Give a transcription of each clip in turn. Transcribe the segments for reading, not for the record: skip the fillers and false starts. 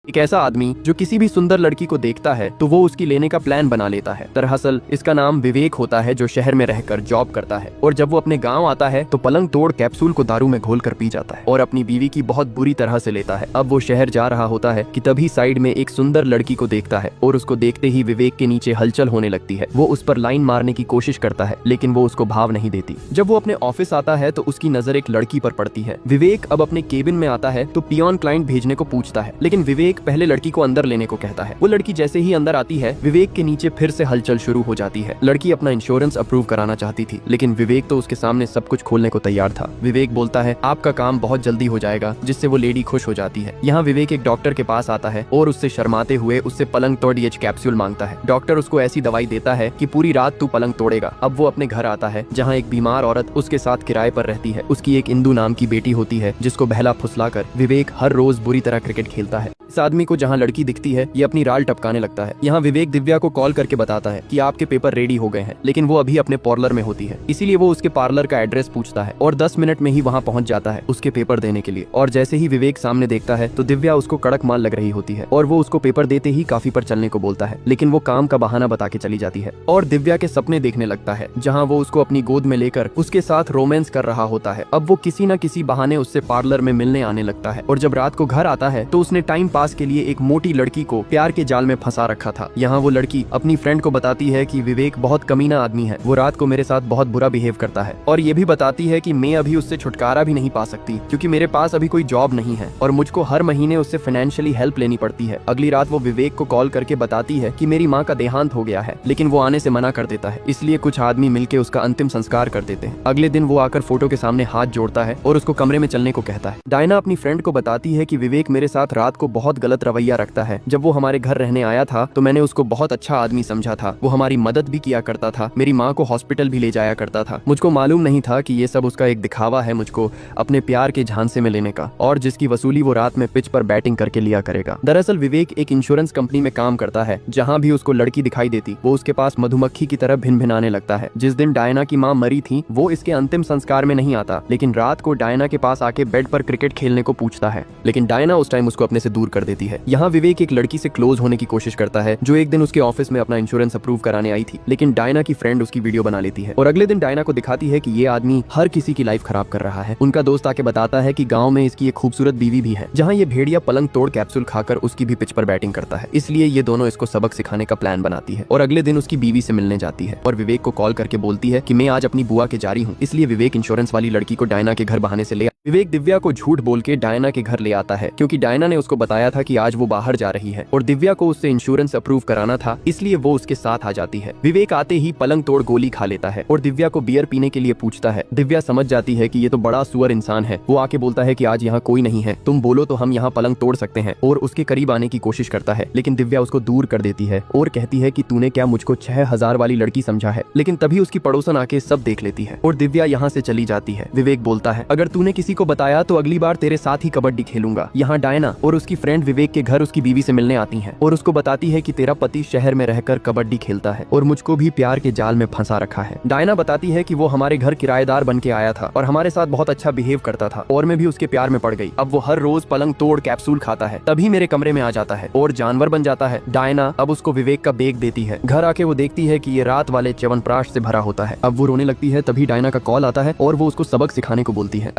एक ऐसा आदमी जो किसी भी सुंदर लड़की को देखता है तो वो उसकी लेने का प्लान बना लेता है। दरअसल इसका नाम विवेक होता है, जो शहर में रहकर जॉब करता है और जब वो अपने गांव आता है तो पलंग तोड़ कैप्सूल को दारू में घोलकर पी जाता है और अपनी बीवी की बहुत बुरी तरह से लेता है। अब वो शहर जा रहा होता है कि तभी साइड में एक सुंदर लड़की को देखता है और उसको देखते ही विवेक के नीचे हलचल होने लगती है। वो उस पर लाइन मारने की कोशिश करता है लेकिन वो उसको भाव नहीं देती। जब वो अपने ऑफिस आता है तो उसकी नजर एक लड़की पर पड़ती है। विवेक अब अपने केबिन में आता है तो पियोन क्लाइंट भेजने को पूछता है, लेकिन विवेक पहले लड़की को अंदर लेने को कहता है। वो लड़की जैसे ही अंदर आती है विवेक के नीचे फिर से हलचल शुरू हो जाती है। लड़की अपना इंश्योरेंस अप्रूव कराना चाहती थी लेकिन विवेक तो उसके सामने सब कुछ खोलने को तैयार था। विवेक बोलता है आपका काम बहुत जल्दी हो जाएगा, जिससे वो लेडी खुश हो जाती है। यहाँ विवेक एक डॉक्टर के पास आता है और उससे शर्माते हुए उससे पलंग तोड़ डीएच कैप्सूल मांगता है। डॉक्टर उसको ऐसी दवाई देता है कि पूरी रात तू पलंग तोड़ेगा। अब वो अपने घर आता है जहाँ एक बीमार औरत उसके साथ किराए पर रहती है। उसकी एक इंदु नाम की बेटी होती है जिसको बहला फुसलाकर विवेक हर रोज बुरी तरह क्रिकेट खेलता है। इस आदमी को जहाँ लड़की दिखती है ये अपनी राल टपकाने लगता है। यहाँ विवेक दिव्या को कॉल करके बताता है कि आपके पेपर रेडी हो गए हैं, लेकिन वो अभी अपने पार्लर में होती है। इसीलिए वो उसके पार्लर का एड्रेस पूछता है और 10 मिनट में ही वहाँ पहुँच जाता है उसके पेपर देने के लिए। और जैसे ही विवेक सामने देखता है तो दिव्या उसको कड़क माल लग रही होती है और वो उसको पेपर देते ही काफी पर चलने को बोलता है, लेकिन वो काम का बहाना बता के चली जाती है और दिव्या के सपने देखने लगता है जहाँ वो उसको अपनी गोद में लेकर उसके साथ रोमांस कर रहा होता है। अब वो किसी न किसी बहाने उससे पार्लर में मिलने आने लगता है और जब रात को घर आता है तो उसने टाइम पास के लिए एक मोटी लड़की को प्यार के जाल में फंसा रखा था। यहाँ वो लड़की अपनी फ्रेंड को बताती है कि विवेक बहुत कमीना आदमी है, वो रात को मेरे साथ बहुत बुरा बिहेव करता है और ये भी बताती है कि मैं अभी उससे छुटकारा भी नहीं पा सकती क्योंकि मेरे पास अभी कोई जॉब नहीं है और मुझको हर महीने उससे फाइनेंशियली हेल्प लेनी पड़ती है। अगली रात वो विवेक को कॉल करके बताती है कि मेरी माँ का देहांत हो गया है, लेकिन वो आने से मना कर देता है। इसलिए कुछ आदमी मिलकर उसका अंतिम संस्कार कर देते हैं। अगले दिन वो आकर फोटो के सामने हाथ जोड़ता है और उसको कमरे में चलने को कहता है। डायना अपनी फ्रेंड को बताती है कि विवेक मेरे साथ रात को बहुत गलत रवैया रखता है। जब वो हमारे घर रहने आया था तो मैंने उसको बहुत अच्छा आदमी समझा था, वो हमारी मदद भी किया करता था, मेरी माँ को हॉस्पिटल भी ले जाया करता था। मुझको मालूम नहीं था कि ये सब उसका एक दिखावा है मुझको अपने प्यार के झांसे में लेने का, और जिसकी वसूली वो रात में पिच पर बैटिंग करके लिया करेगा। दरअसल विवेक एक इंश्योरेंस कंपनी में काम करता है। जहाँ भी उसको लड़की दिखाई देती वो उसके पास मधुमक्खी की तरह भिन भिनाने लगता है। जिस दिन डायना की माँ मरी थी वो इसके अंतिम संस्कार में नहीं आता, लेकिन रात को डायना के पास आके बेड पर क्रिकेट खेलने को पूछता है, लेकिन डायना उस टाइम उसको अपने से दूर कर देती है। यहाँ विवेक एक लड़की से क्लोज होने की कोशिश करता है जो एक दिन उसके ऑफिस में अपना इंश्योरेंस अप्रूव कराने आई थी, लेकिन डायना की फ्रेंड उसकी वीडियो बना लेती है और अगले दिन डायना को दिखाती है कि ये आदमी हर किसी की लाइफ खराब कर रहा है। उनका दोस्त आके बताता है कि गांव में इसकी एक खूबसूरत बीवी भी है, जहां ये भेड़िया पलंग तोड़ कैप्सूल खाकर उसकी भी पिच पर बैटिंग करता है। इसलिए ये दोनों इसको सबक सिखाने का प्लान बनाती है और अगले दिन उसकी बीवी से मिलने जाती है और विवेक को कॉल करके बोलती है कि मैं आज अपनी बुआ के जा रही हूँ। इसलिए विवेक इंश्योरेंस वाली लड़की को डायना के घर बहाने से ले विवेक दिव्या को झूठ बोल के डायना के घर ले आता है, क्योंकि डायना ने उसको बताया था कि आज वो बाहर जा रही है और दिव्या को उससे इंश्योरेंस अप्रूव कराना था, इसलिए वो उसके साथ आ जाती है। विवेक आते ही पलंग तोड़ गोली खा लेता है और दिव्या को बियर पीने के लिए पूछता है। दिव्या समझ जाती है कि ये तो बड़ा सुअर इंसान है। वो आके बोलता है कि आज यहाँ कोई नहीं है, तुम बोलो तो हम यहाँ पलंग तोड़ सकते हैं, और उसके करीब आने की कोशिश करता है, लेकिन दिव्या उसको दूर कर देती है और कहती है कि तूने क्या मुझको 6000 वाली लड़की समझा है। लेकिन तभी उसकी पड़ोसन आके सब देख लेती है और दिव्या यहाँ से चली जाती है। विवेक बोलता है अगर तूने किसी को बताया तो अगली बार तेरे साथ ही कबड्डी खेलूंगा। यहाँ डायना और उसकी फ्रेंड विवेक के घर उसकी बीवी से मिलने आती हैं और उसको बताती है कि तेरा पति शहर में रहकर कबड्डी खेलता है और मुझको भी प्यार के जाल में फंसा रखा है। डायना बताती है कि वो हमारे घर किराएदार बन के आया था और हमारे साथ बहुत अच्छा बिहेव करता था और मैं भी उसके प्यार में पड़ गई। अब वो हर रोज पलंग तोड़ कैप्सूल खाता है, तभी मेरे कमरे में आ जाता है और जानवर बन जाता है। डायना अब उसको विवेक का बेग देती है। घर आके वो देखती है कि ये रात वाले च्यवनप्राश से भरा होता है। अब वो रोने लगती है, तभी डायना का कॉल आता है और वो उसको सबक सिखाने को बोलती है।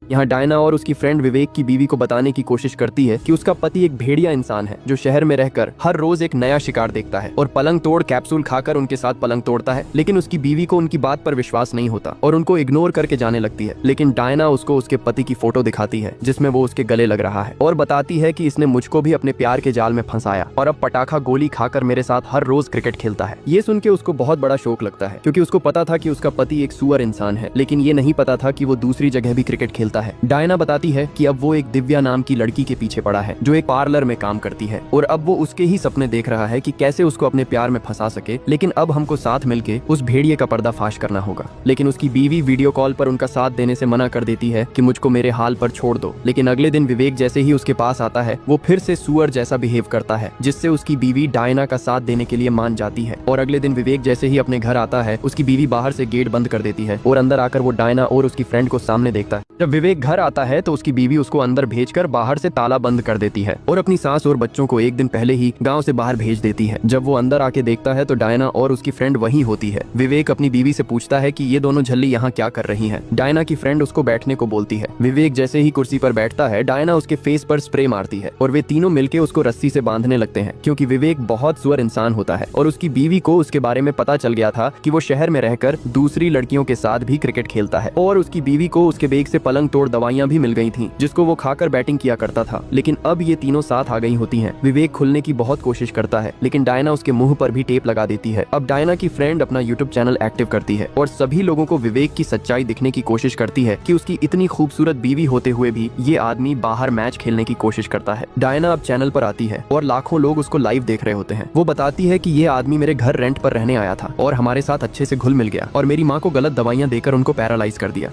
यहाँ डायना और उसकी फ्रेंड विवेक की बीवी को बताने की कोशिश करती है कि उसका पति एक भेड़िया इंसान है जो शहर में रहकर हर रोज एक नया शिकार देखता है और पलंग तोड़ कैप्सूल खाकर उनके साथ पलंग तोड़ता है, लेकिन उसकी बीवी को उनकी बात पर विश्वास नहीं होता और उनको इग्नोर करके जाने लगती है। लेकिन डायना उसको उसके पति की फोटो दिखाती है जिसमें वो उसके गले लग रहा है और बताती है कि इसने मुझको भी अपने प्यार के जाल में फंसाया और अब पटाखा गोली खाकर मेरे साथ हर रोज क्रिकेट खेलता है। ये सुन के उसको बहुत बड़ा शौक लगता है, क्योंकि उसको पता था कि उसका पति एक सुअर इंसान है, लेकिन ये नहीं पता था कि वो दूसरी जगह भी क्रिकेट खेलता है। डायना बताती है कि अब वो एक दिव्या नाम की लड़की के पीछे पड़ा है जो एक पार्लर में काम करती है और अब वो उसके ही सपने देख रहा है कि कैसे उसको अपने प्यार में फंसा सके, लेकिन अब हमको साथ मिलके उस भेड़िए का पर्दाफाश करना होगा। लेकिन उसकी बीवी वीडियो कॉल पर उनका साथ देने से मना कर देती है कि मुझको मेरे हाल पर छोड़ दो। लेकिन अगले दिन विवेक जैसे ही उसके पास आता है वो फिर से सुअर जैसा बिहेव करता है, जिससे उसकी बीवी डायना का साथ देने के लिए मान जाती है। और अगले दिन विवेक जैसे ही अपने घर आता है उसकी बीवी बाहर से गेट बंद कर देती है और अंदर आकर वो डायना और उसकी फ्रेंड को सामने देखता है। जब विवेक घर आता है तो उसकी बीवी उसको अंदर भेजकर बाहर से ताला बंद कर देती है और अपनी सास और बच्चों को एक दिन पहले ही गांव से बाहर भेज देती है। जब वो अंदर आके देखता है तो डायना और उसकी फ्रेंड वहीं होती है। विवेक अपनी बीवी से पूछता है कि ये दोनों झल्ली यहाँ क्या कर रही हैं। डायना की फ्रेंड उसको बैठने को बोलती है। विवेक जैसे ही कुर्सी पर बैठता है, डायना उसके फेस पर स्प्रे मारती है और वे तीनों मिलकर उसको रस्सी से बांधने लगते हैं, क्योंकि विवेक बहुत सुअर इंसान होता है और उसकी बीवी को उसके बारे में पता चल गया था कि वो शहर में रहकर दूसरी लड़कियों के साथ भी क्रिकेट खेलता है और उसकी बीवी को उसके बैग से पलंग तोड़ दवाइयां भी मिल गई थी, जिसको वो खाकर बैटिंग किया करता था। लेकिन अब ये तीनों साथ आ गई होती हैं। विवेक खुलने की बहुत कोशिश करता है, लेकिन डायना उसके मुंह पर भी टेप लगा देती है। अब डायना की फ्रेंड अपना यूट्यूब चैनल एक्टिव करती है और सभी लोगों को विवेक की सच्चाई दिखने की कोशिश करती है कि उसकी इतनी खूबसूरत बीवी होते हुए भी ये आदमी बाहर मैच खेलने की कोशिश करता है। डायना अब चैनल पर आती है और लाखों लोग उसको लाइव देख रहे होते हैं। वो बताती है कि ये आदमी मेरे घर रेंट पर रहने आया था और हमारे साथ अच्छे से घुल मिल गया और मेरी माँ को गलत दवाइयाँ देकर उनको पैरालाइज कर दिया।